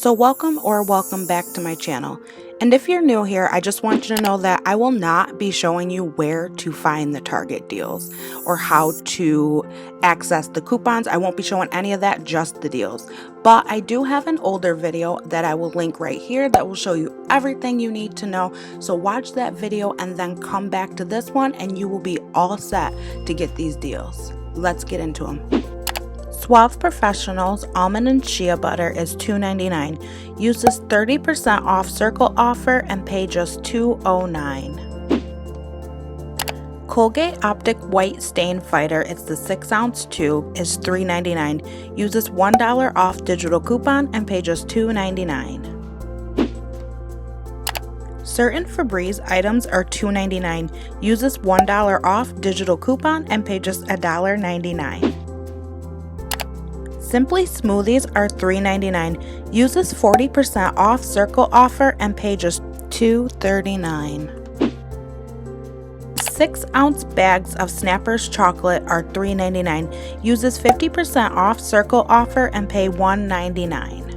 So welcome back to my channel. And if you're new here, I just want you to know that I will not be showing you where to find the Target deals or how to access the coupons. I won't be showing any of that, just the deals. But I do have an older video that I will link right here that will show you everything you need to know. So watch that video and then come back to this one and you will be all set to get these deals. Let's get into them. Suave Professionals Almond and Shea Butter is $2.99. Use this 30% off circle offer and pay just $2.09. Colgate Optic White Stain Fighter, it's the 6-ounce tube, is $3.99. Use this $1 off digital coupon and pay just $2.99. Certain Febreze items are $2.99. Use this $1 off digital coupon and pay just $1.99. Simply Smoothies are $3.99. Use this 40% off circle offer and pay just $2.39. 6-ounce bags of Snappers chocolate are $3.99. Use this 50% off circle offer and pay $1.99.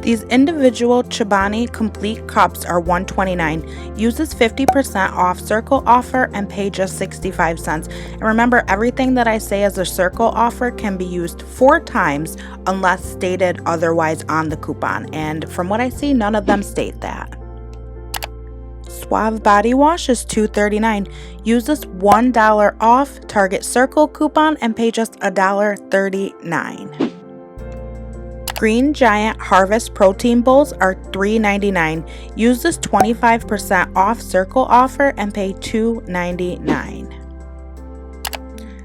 These individual Chobani complete cups are $1.29. Use this 50% off circle offer and pay just 65 cents. And remember, everything that I say as a circle offer can be used 4 times unless stated otherwise on the coupon. And from what I see, none of them state that. Suave Body Wash is $2.39. Use this $1 off Target Circle coupon and pay just $1.39. Green Giant Harvest Protein Bowls are $3.99. Use this 25% off circle offer and pay $2.99.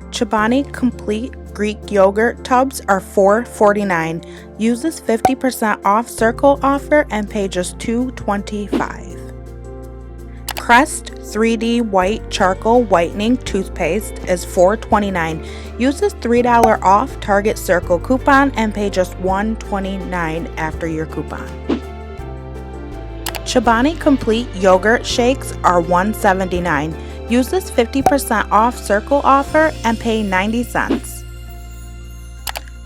Chobani Complete Greek Yogurt Tubs are $4.49. Use this 50% off circle offer and pay just $2.25. Crest 3D White Charcoal Whitening Toothpaste is $4.29. Use this $3 off Target Circle coupon and pay just $1.29 after your coupon. Chobani Complete Yogurt Shakes are $1.79. Use this 50% off circle offer and pay 90 cents.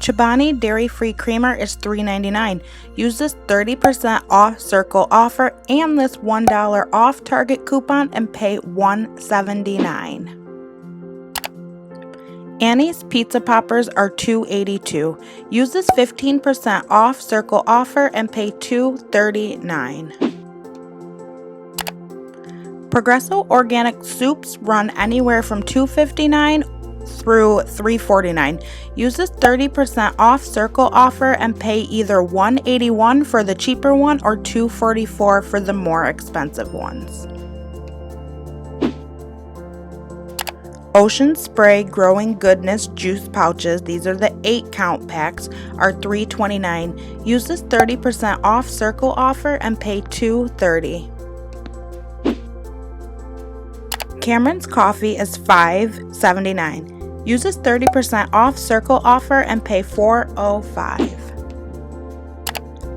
Chobani Dairy Free Creamer is $3.99. Use this 30% off circle offer and this $1 off Target coupon and pay $1.79. Annie's Pizza Poppers are $2.82. Use this 15% off circle offer and pay $2.39. Progresso Organic Soups run anywhere from $2.59 through $3.49. Use this 30% off circle offer and pay either $1.81 for the cheaper one or $2.44 for the more expensive ones. Ocean Spray Growing Goodness Juice Pouches, these are the 8-count packs, are $3.29. Use this 30% off circle offer and pay $2.30. Cameron's Coffee is $5.79. Use this 30% off circle offer and pay $4.05.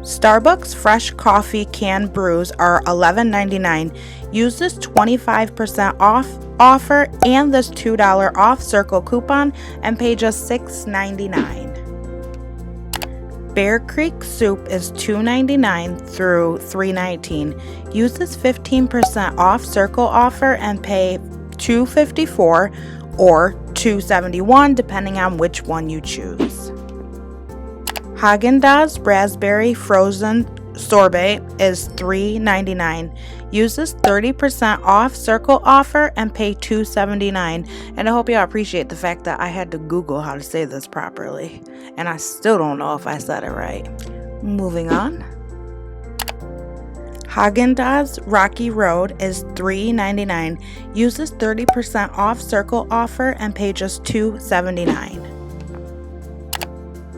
Starbucks Fresh Coffee Canned Brews are $11.99. Use this 25% off offer and this $2 off circle coupon and pay just $6.99. Bear Creek Soup is $2.99 through $3.19. Use this 15% off circle offer and pay $2.54 or $2.71 depending on which one you choose. Haagen-Dazs Raspberry Frozen Sorbet is $3.99. Use this 30% off circle offer and pay $2.79. And I hope y'all appreciate the fact that I had to Google how to say this properly. And I still don't know if I said it right. Moving on. Haagen-Dazs Rocky Road is $3.99. Use this 30% off circle offer and pay just $2.79.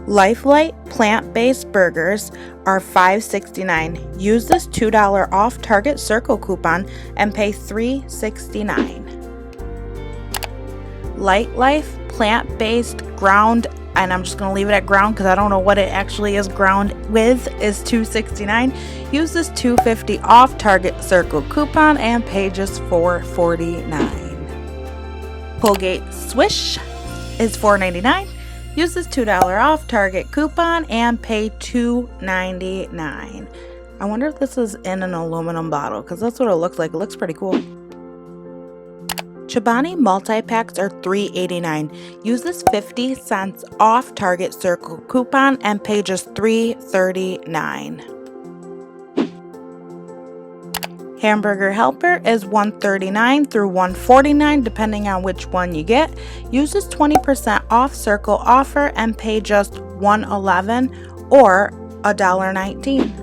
Lifelite plant-based burgers are $5.69. Use this $2 off Target Circle coupon and pay $3.69. Light Life plant-based ground, and I'm just going to leave it at ground because I don't know what it actually is ground with, is $2.69. Use this $2.50 off Target Circle coupon and pay just $4.49. Colgate Swish is $4.99. Use this $2 off Target coupon and pay $2.99. I wonder if this is in an aluminum bottle because that's what it looks like. It looks pretty cool. Chobani multi-packs are $3.89. Use this 50 cents off Target Circle coupon and pay just $3.39. Hamburger Helper is $1.39 through $1.49 depending on which one you get. Use this 20% off Circle offer and pay just $1.11 or $1.19.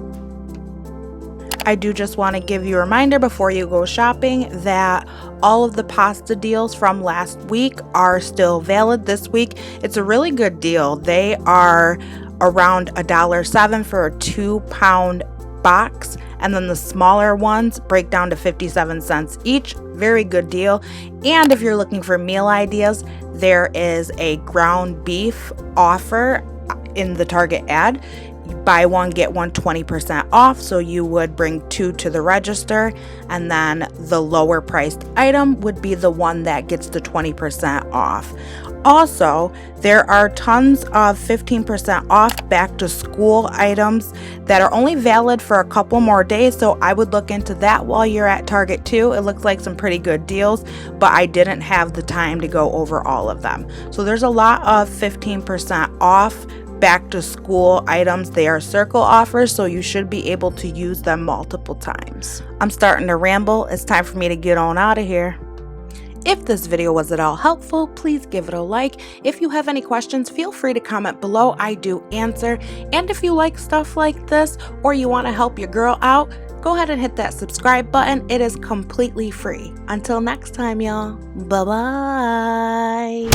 I do just want to give you a reminder before you go shopping that all of the pasta deals from last week are still valid this week. It's a really good deal. They are around $1.07 for a 2-pound box, and then the smaller ones break down to 57 cents each. Very good deal. And if you're looking for meal ideas, there is a ground beef offer in the Target ad. Buy one, get one 20% off. So you would bring 2 to the register, and then the lower priced item would be the one that gets the 20% off. Also, there are tons of 15% off back to school items that are only valid for a couple more days, so I would look into that while you're at Target too. It looks like some pretty good deals, but I didn't have the time to go over all of them. So there's a lot of 15% off back to school items. They are Circle offers, so you should be able to use them multiple times. I'm starting to ramble. It's time for me to get on out of here. If this video was at all helpful, please give it a like. If you have any questions, feel free to comment below. I do answer. And if you like stuff like this or you want to help your girl out, go ahead and hit that subscribe button. It is completely free. Until next time, y'all. Bye-bye.